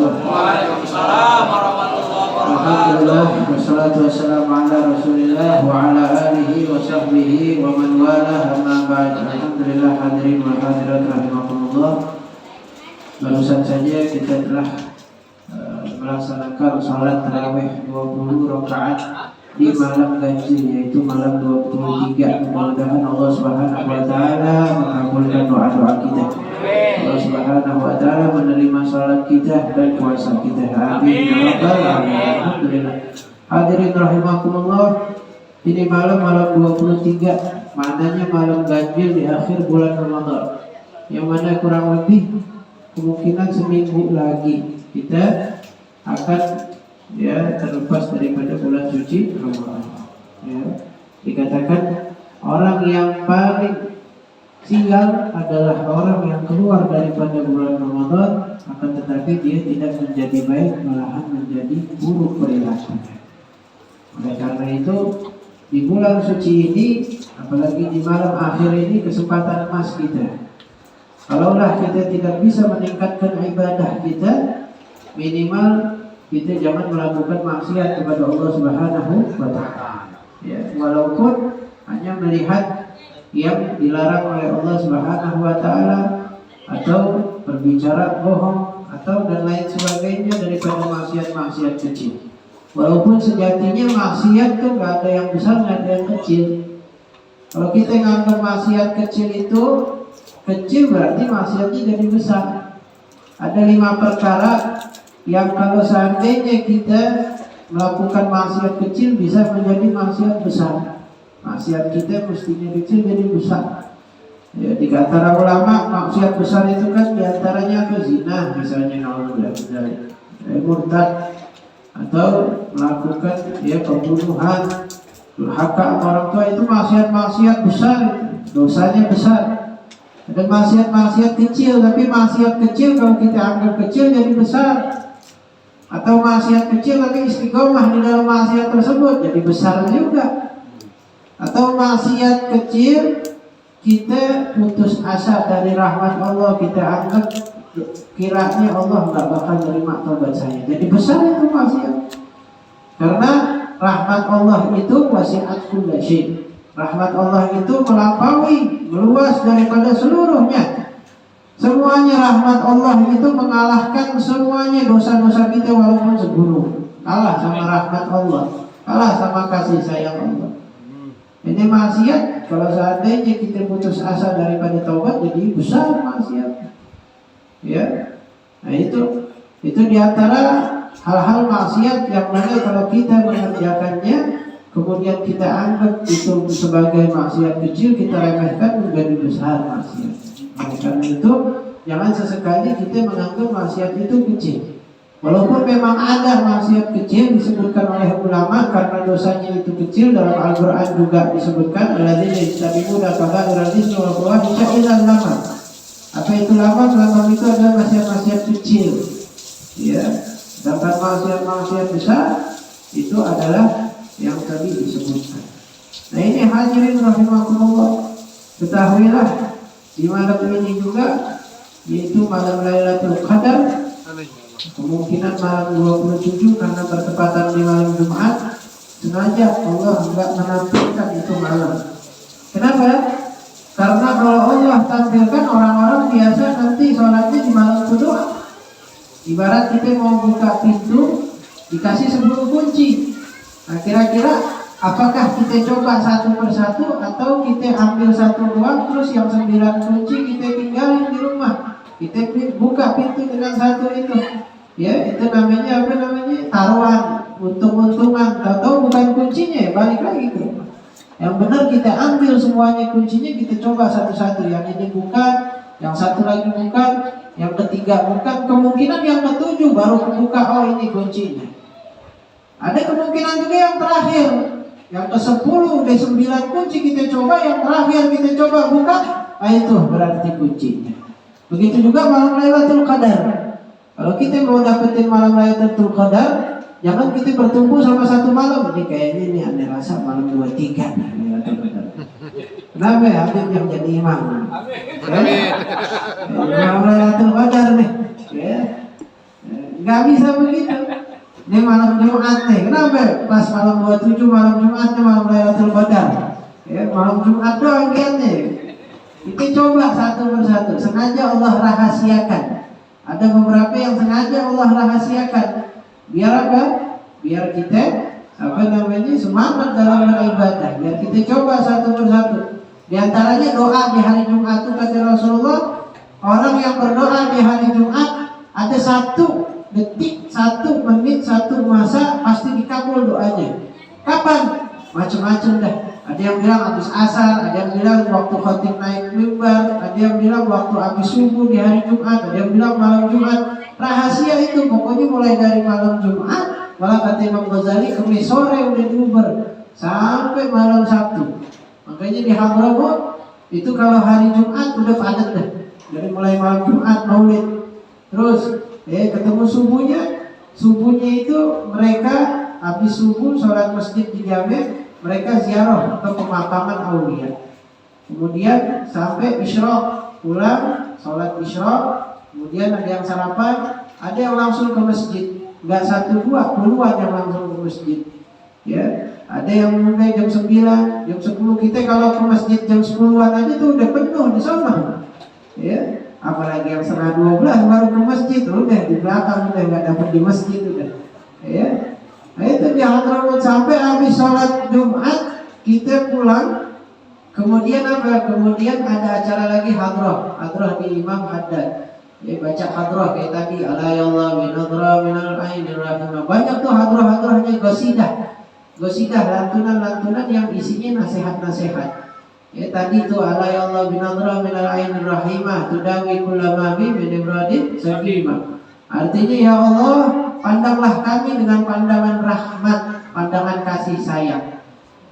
wabarakatuh. Waalaikumsalam warahmatullahi wabarakatuh. Alhamdulillah wassalatu wassalamu ala Rasulillah wa ala alihi wa sahbihi wa man wala amma ba'd. Alhamdulillah hadirin wa hadirat rahimakumullah. Barusan saja kita telah melaksanakan salat tarawih 20 rakaat di malam ganjil, yaitu malam 23. Mudah-mudahan Allah Subhanahu wa taala mengabulkan doa-doa kita. Allah Subhanahu wa taala menerima salat kita dan puasa kita. Amin ya rabbal alamin. Alhamdulillah. Hadirin rahimakumullah, ini malam 23, maknanya malam ganjil di akhir bulan Ramadan, yang mana kurang lebih kemungkinan seminggu lagi kita akan terlepas daripada bulan suci Ramadan. Dikatakan orang yang paling sial adalah orang yang keluar daripada bulan Ramadan, akan tetapi dia tidak menjadi baik, malahan menjadi buruk perilakunya. Oleh karena itu, di bulan suci ini, apalagi di malam akhir ini, kesempatan emas kita. Kalaulah kita tidak bisa meningkatkan ibadah kita, minimal kita jangan melakukan maksiat kepada Allah Subhanahu wa taala. Walaupun hanya melihat yang dilarang oleh Allah Subhanahu wa taala, atau berbicara bohong, atau dan lain sebagainya daripada maksiat-maksiat kecil. Walaupun sejatinya maksiat itu nggak ada yang besar, nggak ada yang kecil. Kalau kita nganggap maksiat kecil itu kecil, berarti maksiatnya jadi besar. Ada 5 perkara yang kalau seandainya kita melakukan maksiat kecil bisa menjadi maksiat besar. Maksiat kita mestinya kecil jadi besar. Di antara ulama, maksiat besar itu kan diantaranya apa? Zina misalnya, murtad, atau melakukan pembunuhan, durhaka sama orang tua, itu maksiat-maksiat besar, dosanya besar. Ada maksiat-maksiat kecil, tapi maksiat kecil kalau kita anggap kecil jadi besar. Atau maksiat kecil tapi istiqomah di dalam maksiat tersebut jadi besar juga. Atau maksiat kecil kita putus asa dari rahmat Allah, kita anggap kiranya Allah nggak bakal menerima taubat saya, jadi besar itu maksiat. Karena rahmat Allah itu wasi'at kulla syai'. Rahmat Allah itu melampaui, meluas daripada seluruhnya. Semuanya rahmat Allah itu mengalahkan semuanya dosa-dosa kita walaupun segunung. Kalah sama rahmat Allah, kalah sama kasih sayang Allah. Ini maksiat, kalau seandainya kita putus asa daripada taubat, jadi besar maksiat. Nah itu diantara hal-hal maksiat yang mana kalau kita mengerjakannya, kemudian kita anggap itu sebagai maksiat kecil, kita remehkan menjadi besar maksiat. Oleh karena itu, jangan sesekali kita menganggap maksiat itu kecil. Walaupun memang ada maksiat kecil disebutkan oleh ulama karena dosanya itu kecil, dalam Al-Quran juga disebutkan alladzina yajtanibuna kaba'iral itsmi wal fawahisha illa lama. Apa itu lama? Lama itu adalah maksiat-maksiat kecil. Sedangkan maksiat-maksiat besar itu adalah yang tadi disebutkan. Nah ini hadirin rahimakumullah, ketahuilah di malam ini juga, yaitu malam Lailatul Qadar, kemungkinan malam 27 karena bertepatan di malam Jumat, sengaja Allah enggak menampilkan itu malam. Kenapa? Karena kalau Allah tampilkan, orang-orang biasa nanti sholatnya di malam kedua. Ibarat kita mau buka pintu, dikasih 10 kunci. Nah kira-kira apakah kita coba satu persatu, atau kita ambil satu doang terus yang 9 kunci kita tinggalin di rumah, kita buka pintu dengan satu itu? Itu namanya apa namanya? Taruhan, untung-untungan. Tahu bukan kuncinya, balik lagi ke rumah. Yang benar kita ambil semuanya kuncinya, kita coba satu-satu. Yang ini bukan, yang satu lagi bukan, yang ketiga bukan. Kemungkinan yang ketujuh baru kebuka, oh ini kuncinya. Ada kemungkinan juga yang terakhir, yang ke-10 dari 9 kunci kita coba, yang terakhir kita coba buka, itu berarti kuncinya. Begitu juga malam Lailatul Qadar. Kalau kita mau dapetin malam Lailatul Qadar, jangan kita bertumpu sama satu malam. Ini kayaknya ini aneh rasa malam 23 Lailatul Qadar. Kenapa ya? Habib yang jadi imam. Amin. Malam Lailatul Qadar nih. Nggak bisa begitu. Ini malam Jumat nih, kenapa? Pas malam 27 malam Jumatnya malam Lailatul Qadar. Ya, malam Jumat doang giatnya. Kita coba satu persatu. Sengaja Allah rahasiakan. Ada beberapa yang sengaja Allah rahasiakan. Biar apa? Biar kita semangat dalam beribadah. Biar kita coba satu persatu. Di antaranya doa di hari Jumat itu kata Rasulullah, orang yang berdoa di hari Jumat ada 1 detik, 1 menit, 1 masa pasti dikabul doanya. Kapan? Macam-macam dah. Ada yang bilang habis asar, ada yang bilang waktu khatib naik mimbar, ada yang bilang waktu habis subuh di hari Jumat, ada yang bilang malam Jumat. Rahasia itu pokoknya mulai dari malam Jumat, malah kata Imam Ghazali kemis sore udah diuber sampai malam Sabtu. Makanya di Hadramaut itu kalau hari Jumat udah padat dah. Dari mulai malam Jumat Maulid. Terus ketemu subuhnya itu mereka habis subuh sholat masjid di Jami, mereka ziarah ke pemakaman aulia. Kemudian sampai isyraq pulang sholat isyraq, kemudian ada yang sarapan, ada yang langsung ke masjid. Enggak 1, 2, puluhan yang langsung ke masjid. Ya, ada yang mulai jam 9, jam 10. Kita kalau ke masjid jam 10-an aja tuh udah penuh di sana. Ya, apalagi yang setengah 12 baru ke masjid, udah di belakang udah nggak dapat di masjid udah. Ya, nah itu di Hadramaut sampai habis sholat Jumat kita pulang. Kemudian apa? Kemudian ada acara lagi hadrah di Imam Haddad. Ya, baca hadrah kayak tadi ala ya Allah minadra minal ainir rahimah. Banyak tuh hadrah-hadrahnya gosidah lantunan-lantunan yang isinya nasihat-nasihat. Ya tadi itu ala ya Allah binadra minal ainir rahimah tudawi kullama bi min ibradin sakimah. Artinya ya Allah, pandanglah kami dengan pandangan rahmat, pandangan kasih sayang.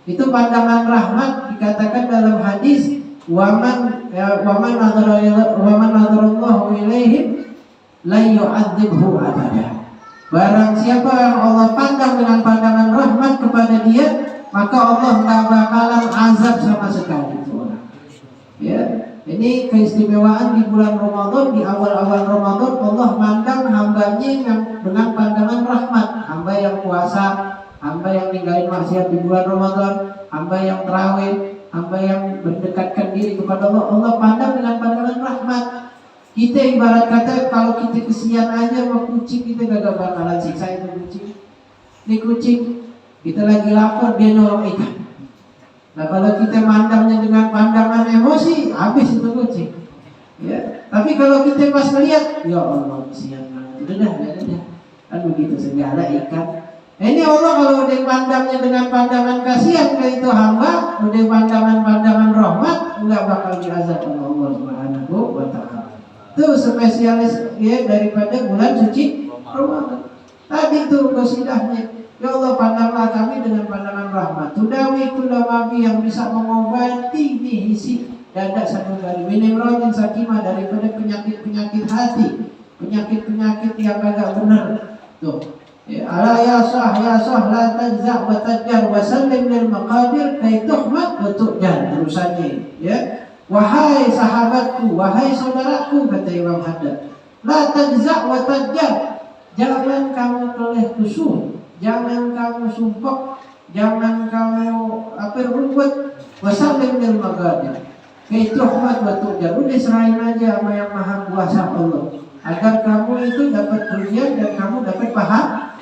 Itu pandangan rahmat dikatakan dalam hadis waman nadarallahu ilaihim la yu'adzibhu abada. Barang siapa yang Allah pandang dengan pandangan rahmat kepada dia, maka Allah nggak bakalan azab sama sekali itu orang. Ya, ini keistimewaan di bulan Ramadan, di awal-awal Ramadan Allah mandang hambanya yang dengan pandangan rahmat. Hamba yang puasa, hamba yang ninggalin maksiat di bulan Ramadan, hamba yang tarawih, hamba yang mendekatkan diri kepada Allah, Allah pandang dengan pandangan rahmat. Kita ibarat kata kalau kita kesian aja sama kucing, kita gak bakalan siksa itu kucing. Ini kucing kita lagi lapar, dia nolong ikan. Nah kalau kita mandangnya dengan pandangan emosi, habis itu kucing. Ya. Tapi kalau kita pas melihat, ya Allah kesian banget, udah, kan begitu segala ikan. Ini Allah kalau udah pandangnya dengan pandangan kasihan ke itu hamba, udah pandangan rahmat, nggak bakal diazab oleh Allah Subhanahu wa Ta'ala. Itu spesialis ya daripada bulan suci Ramadan. Tadi tuh qasidahnya. Ya Allah pandanglah kami dengan pandangan rahmat. Tudawi kullamabi yang bisa mengobati isi dada sanubari. Minimrodin sakimah daripada penyakit-penyakit hati, penyakit-penyakit yang agak benar. Tuh. Ya ala ya sah la tajza' wa tajjar wa sallim lil maqadir kay tuhmat wa tu'jar. Terusannya ya. Wahai sahabatku, wahai saudaraku, kata Imam Haddad, la tajza' wa tajjar. Jangan kamu keleh kusur, jangan kamu sumpah, jangan kamu berbuat wasallim lil maqadir kay tuhmat wa tu'jar. Udah serahin aja sama yang maha kuasa Allah agar kamu itu dapat pujian dan kamu dapat paham.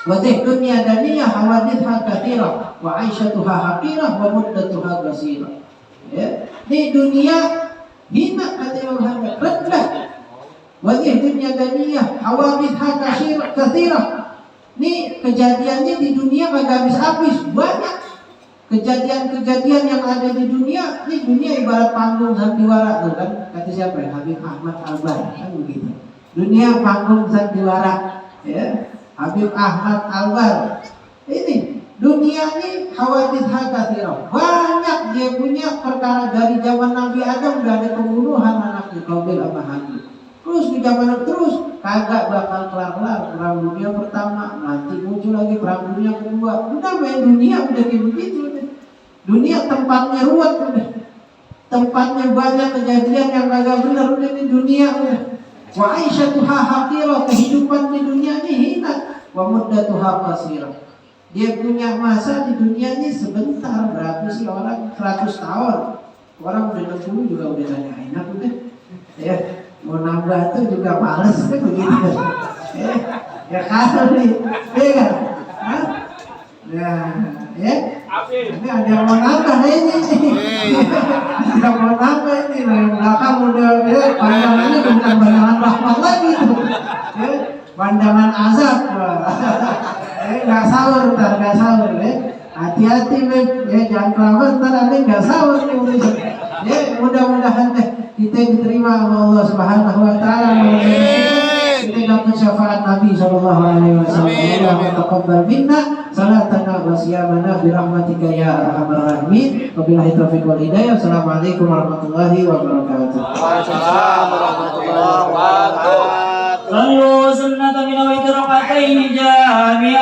Wadih dunia daniyah hawadithha kathirah wa aisyatuha haqirah wa muddatuha qasirah. Ya, di dunia hina kata Imam Haddad, rendah. Wadih dunia daniyah hawadithha kathirah. Ini kejadiannya di dunia kagak habis-habis, banyak kejadian-kejadian yang ada di dunia. Ini dunia ibarat panggung sandiwara tuh kan, kata siapa ya? Habib Ahmad Albar kan begitu. Dunia panggung sandiwara. Ya, Habib Ahmad Albar. Ini dunia ini hawadith katsirah. Banyak dia punya perkara dari zaman Nabi Adam udah ada pembunuhan anaknya Qabil sama Habil. Terus di zaman terus kagak bakal kelar-kelar. Perang dunia pertama, nanti muncul lagi perang dunia kedua. Udah main dunia udah kayak begitu udah. Dunia tempatnya ruwet udah. Tempatnya banyak kejadian yang kagak benar udah di dunia udah. Wa aisyatuha haqirah, kehidupan wa muddatuha qasirah. Dia punya masa di dunia ini sebentar, berapa sih orang 100 tahun. Orang udah 60 juga udah tanya enak udah. Ya, mau nambah itu juga males kan begitu. Ya kan nih, ya kan? Hah? Ya, ini ada yang mau nambah ini. Ada mau nambah ini, yang belakang udah pandangannya bukan pandangan rahmat lagi tuh. Ya, pandangan azab. Nggak sahur, nggak sahur. Hati-hati, ya jangan kelamaan, ntar nanti nggak sahur nih. Ya, mudah-mudahan kita diterima oleh Allah Subhanahu Wa Taala. Kita dapat syafaat Nabi Sallallahu Alaihi Wasallam. Ya taqabbal minna salatana wa siyamana bi rahmatika ya arhamar rahimin. Wabillahi taufiq wal hidayah. Assalamualaikum warahmatullahi wabarakatuh. Waalaikumsalam warahmatullahi wabarakatuh. Sallu sunnata min awal rakatain jami'an.